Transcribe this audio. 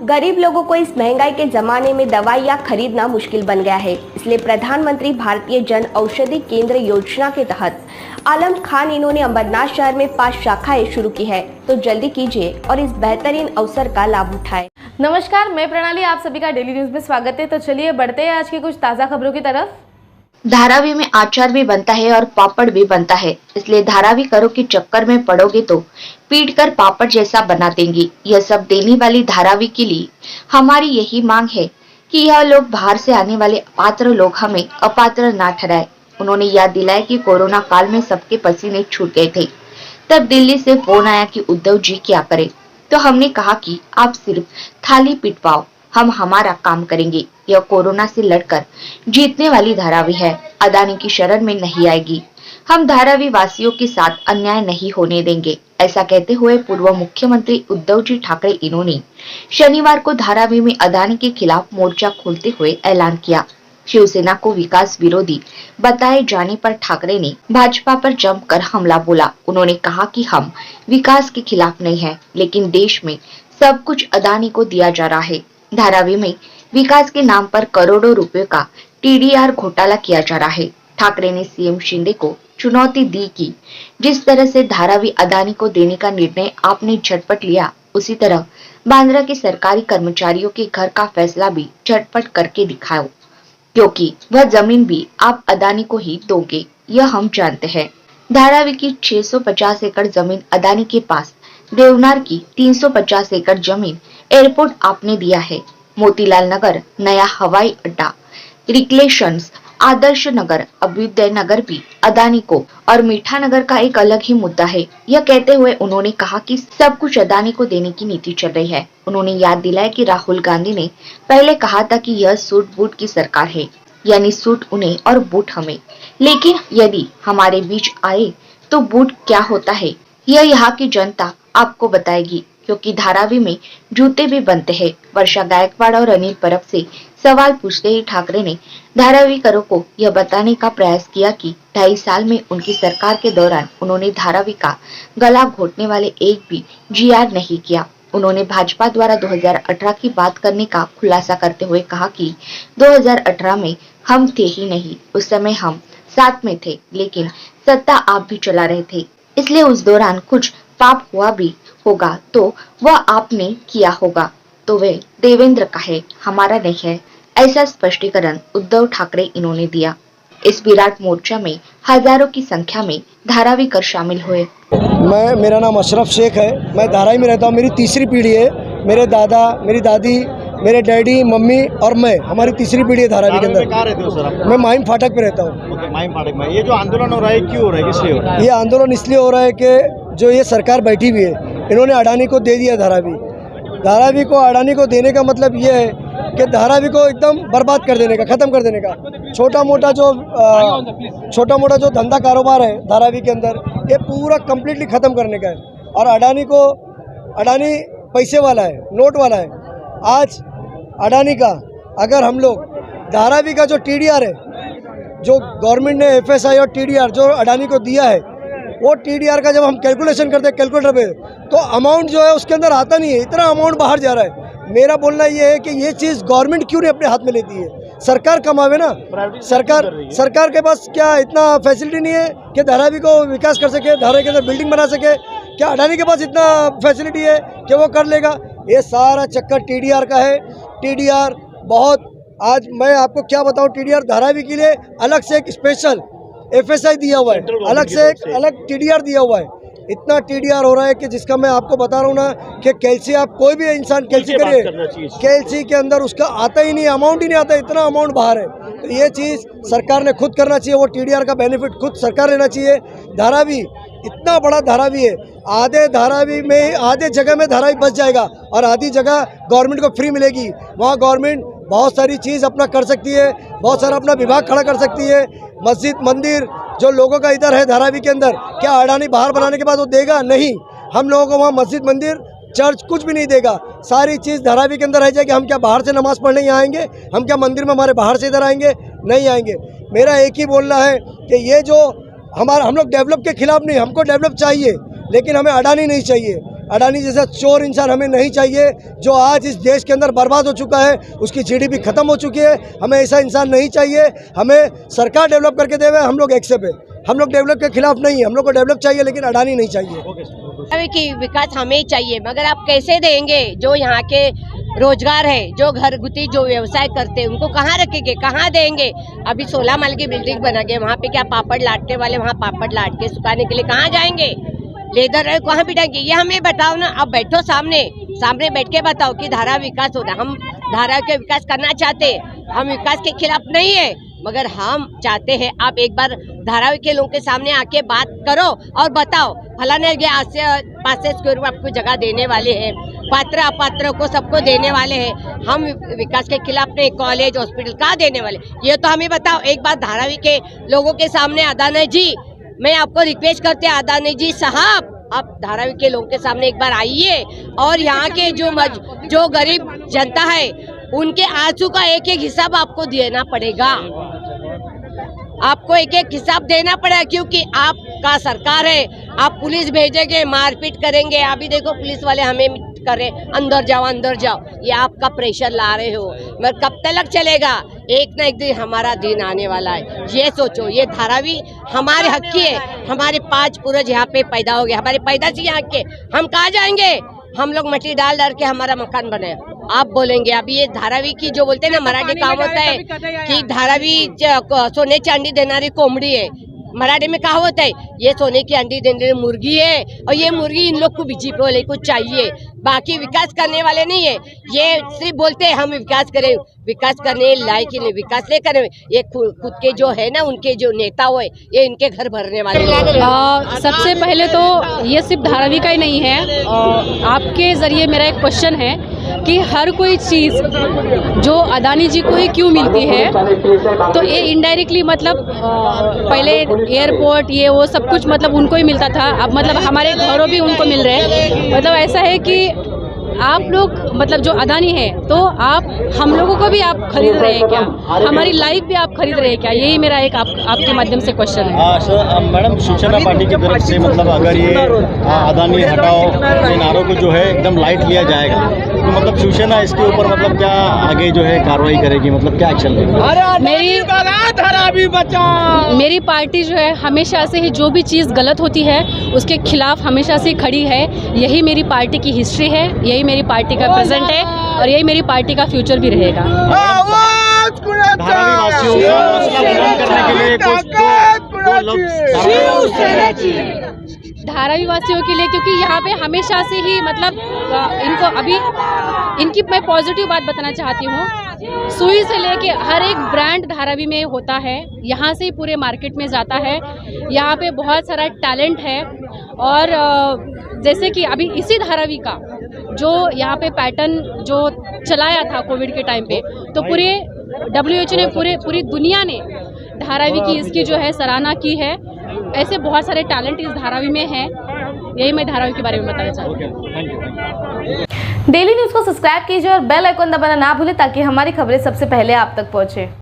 गरीब लोगों को इस महंगाई के जमाने में दवाइयाँ खरीदना मुश्किल बन गया है। इसलिए प्रधानमंत्री भारतीय जन औषधि केंद्र योजना के तहत आलम खान इन्होंने अंबरनाथ शहर में 5 शाखाएं शुरू की है। तो जल्दी कीजिए और इस बेहतरीन अवसर का लाभ उठाएं। नमस्कार, मैं प्रणाली, आप सभी का डेली न्यूज में स्वागत है। तो चलिए बढ़ते हैं आज की कुछ ताजा खबरों की तरफ। धारावी में अचार भी बनता है और पापड़ भी बनता है, इसलिए धारावी करो के चक्कर में पड़ोगे तो पीट कर पापड़ जैसा बना देंगी। यह सब देने वाली धारावी के लिए हमारी यही मांग है कि यह लोग बाहर से आने वाले अपात्र लोग हमें अपात्र ना ठहराए। उन्होंने याद दिलाया कि कोरोना काल में सबके पसीने छूट गए थे। तब दिल्ली से फोन आया कि उद्धव जी क्या करे, तो हमने कहा कि आप सिर्फ थाली पिटवाओ, हम हमारा काम करेंगे। यह कोरोना से लड़कर जीतने वाली धारावी है, अदानी की शरण में नहीं आएगी। हम धारावी वासियों के साथ अन्याय नहीं होने देंगे, ऐसा कहते हुए पूर्व मुख्यमंत्री उद्धव जी ठाकरे इन्होंने शनिवार को धारावी में अदानी के खिलाफ मोर्चा खोलते हुए ऐलान किया। शिवसेना को विकास विरोधी बताए जाने पर ठाकरे ने भाजपा पर जमकर हमला बोला। उन्होंने कहा कि हम विकास के खिलाफ नहीं है, लेकिन देश में सब कुछ अदानी को दिया जा रहा है। धारावी में विकास के नाम पर करोड़ों रुपयों का टीडीआर घोटाला किया जा रहा है। ठाकरे ने सीएम शिंदे को चुनौती दी कि जिस तरह से धारावी अदानी को देने का निर्णय आपने झटपट लिया, उसी तरह बांद्रा के सरकारी कर्मचारियों के घर का फैसला भी झटपट करके दिखाओ, क्योंकि वह जमीन भी आप अदानी को ही दोगे, यह हम जानते हैं। धारावी की 650 एकड़ जमीन अदानी के पास, देवनार की 350 एकड़ जमीन एयरपोर्ट आपने दिया है। मोतीलाल नगर नया हवाई अड्डा, रिक्लेशंस, आदर्श नगर, अभ्युदय नगर भी अदानी को, और मीठा नगर का एक अलग ही मुद्दा है। यह कहते हुए उन्होंने कहा कि सब कुछ अदानी को देने की नीति चल रही है। उन्होंने याद दिलाया कि राहुल गांधी ने पहले कहा था कि यह सूट बूट की सरकार है, यानी सूट उन्हें और बूट हमें, लेकिन यदि हमारे बीच आए तो बूट क्या होता है यह यहाँ की जनता आपको बताएगी, क्योंकि धारावी में जूते भी बनते हैं। वर्षा गायकवाड़ और अनिल परब से सवाल पूछते ही ठाकरे ने धारावी करो को यह बताने का प्रयास किया कि 2.5 साल में उनकी सरकार के दौरान उन्होंने धारावी का गला घोटने वाले एक भी जीआर नहीं किया। उन्होंने भाजपा द्वारा 2018 की बात करने का खुलासा करते हुए कहा कि 2018 में हम थे ही नहीं, उस समय हम साथ में थे, लेकिन सत्ता आप भी चला रहे थे, इसलिए उस दौरान कुछ पाप हुआ भी होगा तो वह आपने किया होगा, तो वे देवेंद्र का है, हमारा नहीं है। ऐसा स्पष्टीकरण उद्धव ठाकरे इन्होंने दिया। इस विराट मोर्चा में हजारों की संख्या में धारावी कर शामिल हुए। मेरा नाम अशरफ शेख है, मैं धारावी में रहता हूँ। मेरी तीसरी पीढ़ी है। मेरे दादा, मेरी दादी, मेरे डैडी, मम्मी और मैं, हमारी तीसरी पीढ़ी है धारावी के अंदर। कहाँ रहते हो सर आप? मैं माहिम फाटक पे रहता हूँ। माहिम फाटक में ये जो आंदोलन हो रहा है क्यों हो रहा है, किस लिए हो रहा है? ये आंदोलन इसलिए हो रहा है कि जो ये सरकार बैठी हुई है, इन्होंने अडानी को दे दिया धारावी। धारावी को अडानी को देने का मतलब ये है कि धारावी को एकदम बर्बाद कर देने का, ख़त्म कर देने का। छोटा मोटा जो धंधा कारोबार है धारावी के अंदर, ये पूरा कम्प्लीटली ख़त्म करने का है। और अडानी पैसे वाला है, नोट वाला है। आज अडानी का अगर हम लोग धारावी का जो टीडीआर है, जो गवर्नमेंट ने एफएसआई और टीडीआर जो अडानी को दिया है, वो टीडीआर का जब हम कैलकुलेशन करते हैं कैलकुलेटर पे, तो अमाउंट जो है उसके अंदर आता नहीं है, इतना अमाउंट बाहर जा रहा है। मेरा बोलना ये है कि ये चीज़ गवर्नमेंट क्यों नहीं अपने हाथ में लेती है? सरकार कमावे ना। सरकार के पास क्या इतना फैसिलिटी नहीं है कि धारावी को विकास कर सके, धारावी के अंदर बिल्डिंग बना सके? क्या अडानी के पास इतना फैसिलिटी है कि वो कर लेगा? ये सारा चक्कर टीडीआर का है। टीडीआर बहुत, आज मैं आपको क्या बताऊं, टीडीआर धारावी के लिए अलग से एक स्पेशल एफएसआई दिया हुआ है, अलग से एक अलग टीडीआर दिया हुआ है। इतना टीडीआर हो रहा है कि जिसका मैं आपको बता रहा हूँ ना कि कैलसी, आप कोई भी इंसान कैलसी करिए, कैलसी के अंदर उसका आता ही नहीं, अमाउंट ही नहीं आता, इतना अमाउंट बाहर है। तो ये चीज़ सरकार ने खुद करना चाहिए, वो टीडीआर का बेनिफिट खुद सरकार लेना चाहिए। धारावी इतना बड़ा धारावी है, आधे जगह में धारावी बच जाएगा और आधी जगह गवर्नमेंट को फ्री मिलेगी। वहाँ गवर्नमेंट बहुत सारी चीज़ अपना कर सकती है, बहुत सारा अपना विभाग खड़ा कर सकती है। मस्जिद, मंदिर जो लोगों का इधर है धारावी के अंदर, क्या अडानी बाहर बनाने के बाद वो देगा? नहीं। हम लोगों को वहाँ मस्जिद, मंदिर, चर्च कुछ भी नहीं देगा। सारी चीज़ धारावी के अंदर रह जाएगी। हम क्या बाहर से नमाज़ पढ़ने यहाँ आएंगे? हम क्या मंदिर में हमारे बाहर से इधर आएंगे? नहीं आएंगे। मेरा एक ही बोलना है कि ये जो हम लोग डेवलप के खिलाफ नहीं, हमको डेवलप चाहिए, लेकिन हमें अडानी नहीं चाहिए। अडानी जैसा चोर इंसान हमें नहीं चाहिए, जो आज इस देश के अंदर बर्बाद हो चुका है, उसकी जीडीपी खत्म हो चुकी है। हमें ऐसा इंसान नहीं चाहिए। हमें सरकार डेवलप करके देवे, हम लोग एक्सेप्ट है। हम लोग डेवलप के खिलाफ नहीं है, हम लोग को डेवलप चाहिए, लेकिन अडानी नहीं चाहिए। कि विकास हमें चाहिए, मगर आप कैसे देंगे? जो यहाँ के रोजगार है, जो घरगुती जो व्यवसाय करते हैं, उनको कहाँ रखेंगे, कहाँ देंगे? अभी 16 माल की बिल्डिंग बना गई, वहाँ पे क्या पापड़ लाटने वाले वहाँ पापड़ लाट के सुखाने के लिए कहाँ जाएंगे? लेदर है कहाँ बिठाएंगे? ये हमें बताओ ना। अब बैठो सामने बैठ के बताओ कि धारा विकास हो रहा। हम धारा के विकास करना चाहते हैं, हम विकास के खिलाफ नहीं है, मगर हम चाहते हैं आप एक बार धारावी के लोगों के सामने आके बात करो और बताओ फलाने के आज से 5 स्क्वायर आपको जगह देने वाले हैं, पात्र अपात्र को सबको देने वाले हैं। हम विकास के खिलाफ नहीं, कॉलेज हॉस्पिटल कहाँ देने वाले, ये तो हमें बताओ। एक बार धारावी के लोगों के सामने अदानी जी, मैं आपको रिक्वेस्ट करते हैं, अदानी जी साहब, आप धारावी के लोगों के सामने एक बार आइए और यहाँ के जो गरीब जनता है उनके आंसू का एक एक हिसाब आपको देना पड़ेगा। आपको एक एक हिसाब देना पड़ेगा, क्योंकि आपका सरकार है। आप पुलिस भेजेंगे, मारपीट करेंगे। अभी देखो पुलिस वाले हमें कर रहे, अंदर जाओ, ये आपका प्रेशर ला रहे हो, मगर कब तक चलेगा? एक ना एक दिन हमारा दिन आने वाला है, ये सोचो। ये धारावी हमारे हक की है, हमारे 5 पूर्वज यहाँ पे पैदा हो गए, हमारे पैदाश यहाँ के। हम कहाँ जाएंगे? हम लोग मिट्टी डाल के हमारा मकान बने। आप बोलेंगे अभी ये धारावी की जो बोलते हैं ना, मराठी काम होता है कि धारावी सोने चांदी देनारी कोंबड़ी है। मराठी में कहावत है, ये सोने की अंडी देने वाली मुर्गी है, और ये मुर्गी इन लोग को बीजेपी वाले को चाहिए, बाकी विकास करने वाले नहीं है। ये सिर्फ बोलते हैं हम विकास करें, विकास करने लायक ही नहीं, विकास नहीं करें। ये खुद के जो है ना, उनके जो नेता हुए, ये इनके घर भरने वाले। सबसे पहले तो ये सिर्फ धारावी का ही नहीं है, आपके जरिए मेरा एक क्वेश्चन है कि हर कोई चीज़ जो अदानी जी को ही क्यों मिलती है, तो ये इनडायरेक्टली मतलब पहले एयरपोर्ट ये वो सब कुछ मतलब उनको ही मिलता था, अब मतलब हमारे घरों भी उनको मिल रहे हैं। मतलब ऐसा है कि आप लोग मतलब जो अदानी है, तो आप हम लोगों को भी आप खरीद रहे हैं क्या? हमारी लाइफ भी आप खरीद रहे हैं क्या? यही मेरा एक आपके माध्यम से क्वेश्चन है। मैडम, शिवसेना पार्टी की तरफ से मतलब अगर ये अदानी हटाओ के नारों को जो है एकदम लाइट लिया जाएगा, तो मतलब शिवसेना इसके ऊपर मतलब क्या आगे जो है कार्रवाई करेगी, मतलब क्या एक्शन लेगी? मेरी पार्टी जो है हमेशा से ही जो भी चीज़ गलत होती है उसके खिलाफ हमेशा से खड़ी है। यही मेरी पार्टी की हिस्ट्री है, यही मेरी पार्टी का प्रेजेंट है, और यही मेरी पार्टी का फ्यूचर भी रहेगा। धारावी वासियों का हौसला बुलंद करने के लिए धारावी वासियों के लिए, क्योंकि यहाँ पे हमेशा से ही मतलब इनको अभी इनकी मैं पॉजिटिव बात बताना चाहती हूँ। सुई से लेके हर एक ब्रांड धारावी में होता है, यहाँ से ही पूरे मार्केट में जाता है। यहाँ पे बहुत सारा टैलेंट है, और जैसे कि अभी इसी धारावी का जो यहाँ पे पैटर्न जो चलाया था कोविड के टाइम पे, तो पूरे WHO ने पूरी दुनिया ने धारावी की इसकी जो है सराहना की है। ऐसे बहुत सारे टैलेंट इस धारावी में हैं, यही मैं धारावी के बारे में बताना चाहती हूँ। डेली न्यूज़ को सब्सक्राइब कीजिए और बेल आइकन दबाना ना भूलें, ताकि हमारी खबरें सबसे पहले आप तक पहुँचे।